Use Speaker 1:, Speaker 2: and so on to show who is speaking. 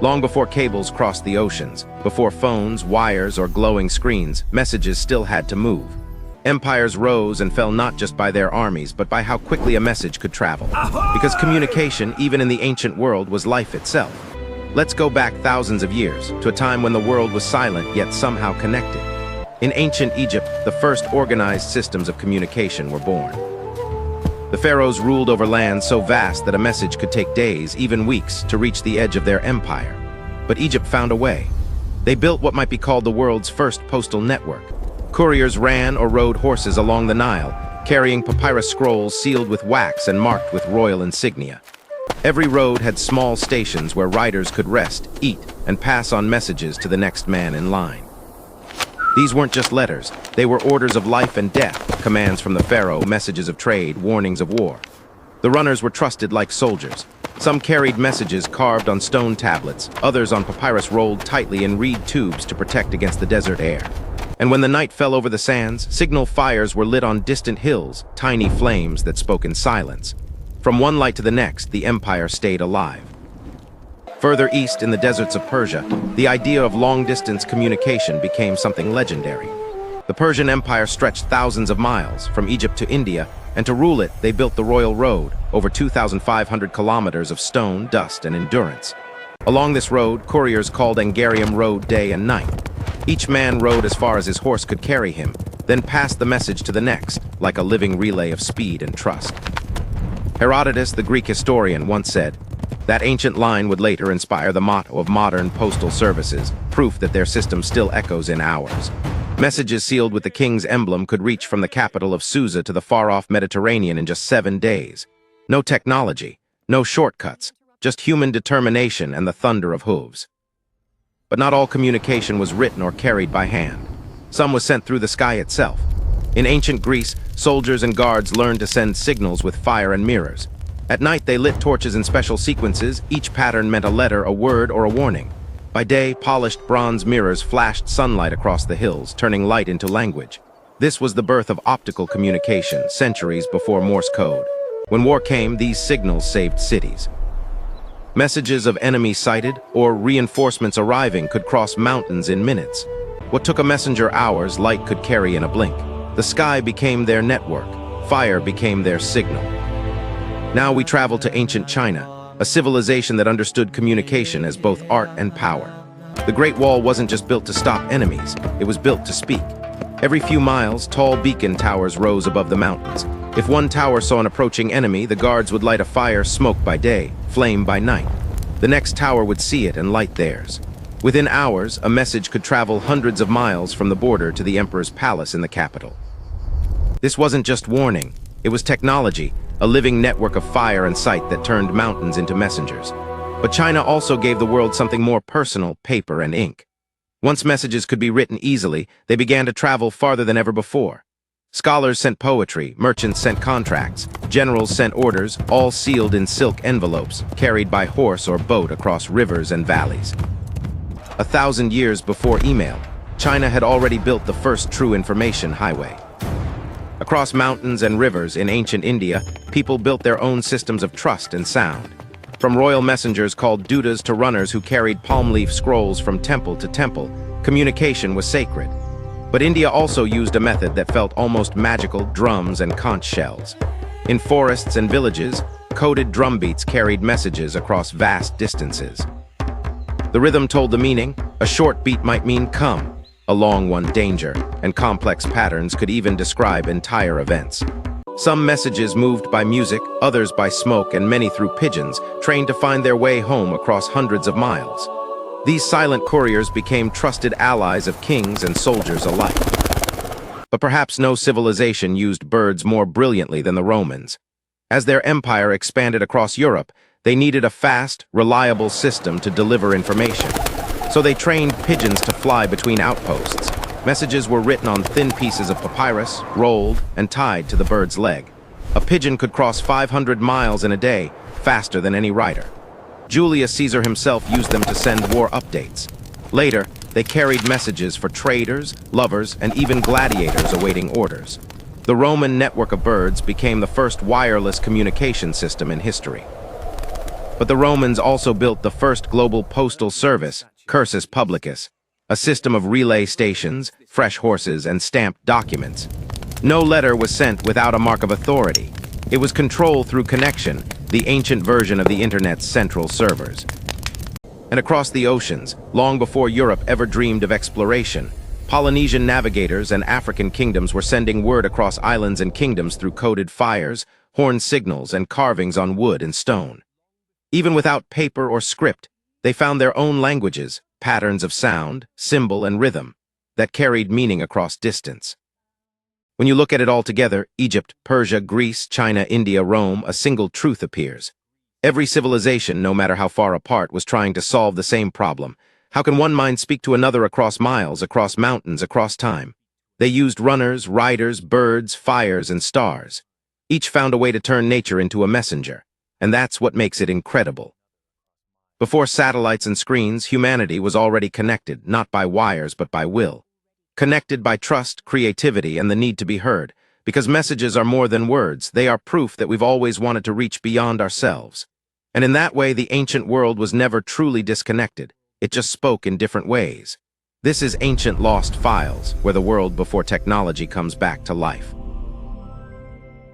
Speaker 1: Long before cables crossed the oceans, before phones, wires, or glowing screens, messages still had to move. Empires rose and fell not just by their armies, but by how quickly a message could travel. Because communication, even in the ancient world, was life itself. Let's go back thousands of years, to a time when the world was silent yet somehow connected. In ancient Egypt, the first organized systems of communication were born. The pharaohs ruled over lands so vast that a message could take days, even weeks, to reach the edge of their empire. But Egypt found a way. They built what might be called the world's first postal network. Couriers ran or rode horses along the Nile, carrying papyrus scrolls sealed with wax and marked with royal insignia. Every road had small stations where riders could rest, eat, and pass on messages to the next man in line. These weren't just letters, they were orders of life and death, commands from the pharaoh, messages of trade, warnings of war. The runners were trusted like soldiers. Some carried messages carved on stone tablets, others on papyrus rolled tightly in reed tubes to protect against the desert air. And when the night fell over the sands, signal fires were lit on distant hills, tiny flames that spoke in silence. From one light to the next, the empire stayed alive. Further east in the deserts of Persia, the idea of long-distance communication became something legendary. The Persian Empire stretched thousands of miles, from Egypt to India, and to rule it, they built the Royal Road, over 2,500 kilometers of stone, dust, and endurance. Along this road, couriers called Angarium rode day and night. Each man rode as far as his horse could carry him, then passed the message to the next, like a living relay of speed and trust. Herodotus, the Greek historian, once said, that ancient line would later inspire the motto of modern postal services, proof that their system still echoes in ours. Messages sealed with the king's emblem could reach from the capital of Susa to the far-off Mediterranean in just 7 days. No technology, no shortcuts, just human determination and the thunder of hooves. But not all communication was written or carried by hand. Some was sent through the sky itself. In ancient Greece, soldiers and guards learned to send signals with fire and mirrors. At night, they lit torches in special sequences. Each pattern meant a letter, a word, or a warning. By day, polished bronze mirrors flashed sunlight across the hills, turning light into language. This was the birth of optical communication, centuries before Morse code. When war came, these signals saved cities. Messages of enemies sighted or reinforcements arriving could cross mountains in minutes. What took a messenger hours, light could carry in a blink. The sky became their network. Fire became their signal. Now we travel to ancient China, a civilization that understood communication as both art and power. The Great Wall wasn't just built to stop enemies, it was built to speak. Every few miles, tall beacon towers rose above the mountains. If one tower saw an approaching enemy, the guards would light a fire, smoke by day, flame by night. The next tower would see it and light theirs. Within hours, a message could travel hundreds of miles from the border to the emperor's palace in the capital. This wasn't just warning, it was technology, a living network of fire and sight that turned mountains into messengers. But China also gave the world something more personal, paper and ink. Once messages could be written easily, they began to travel farther than ever before. Scholars sent poetry, merchants sent contracts, generals sent orders, all sealed in silk envelopes, carried by horse or boat across rivers and valleys. 1,000 years before email, China had already built the first true information highway. Across mountains and rivers in ancient India, people built their own systems of trust and sound. From royal messengers called dutas to runners who carried palm leaf scrolls from temple to temple, communication was sacred. But India also used a method that felt almost magical: drums and conch shells. In forests and villages, coded drum beats carried messages across vast distances. The rhythm told the meaning. A short beat might mean come, a long one danger, and complex patterns could even describe entire events. Some messages moved by music, others by smoke, and many through pigeons, trained to find their way home across hundreds of miles. These silent couriers became trusted allies of kings and soldiers alike. But perhaps no civilization used birds more brilliantly than the Romans. As their empire expanded across Europe, they needed a fast, reliable system to deliver information. So they trained pigeons to fly between outposts. Messages were written on thin pieces of papyrus, rolled, and tied to the bird's leg. A pigeon could cross 500 miles in a day, faster than any rider. Julius Caesar himself used them to send war updates. Later, they carried messages for traders, lovers, and even gladiators awaiting orders. The Roman network of birds became the first wireless communication system in history. But the Romans also built the first global postal service, cursus publicus, a system of relay stations, fresh horses, and stamped documents. No letter was sent without a mark of authority. It was control through connection, the ancient version of the Internet's central servers. And across the oceans, long before Europe ever dreamed of exploration, Polynesian navigators and African kingdoms were sending word across islands and kingdoms through coded fires, horn signals, and carvings on wood and stone. Even without paper or script, they found their own languages, patterns of sound, symbol, and rhythm, that carried meaning across distance. When you look at it all together, Egypt, Persia, Greece, China, India, Rome, a single truth appears. Every civilization, no matter how far apart, was trying to solve the same problem. How can one mind speak to another across miles, across mountains, across time? They used runners, riders, birds, fires, and stars. Each found a way to turn nature into a messenger, and that's what makes it incredible. Before satellites and screens, humanity was already connected, not by wires but by will. Connected by trust, creativity, and the need to be heard, because messages are more than words. They are proof that we've always wanted to reach beyond ourselves. And in that way, the ancient world was never truly disconnected. It just spoke in different ways. This is Ancient Lost Files, where the world before technology comes back to life.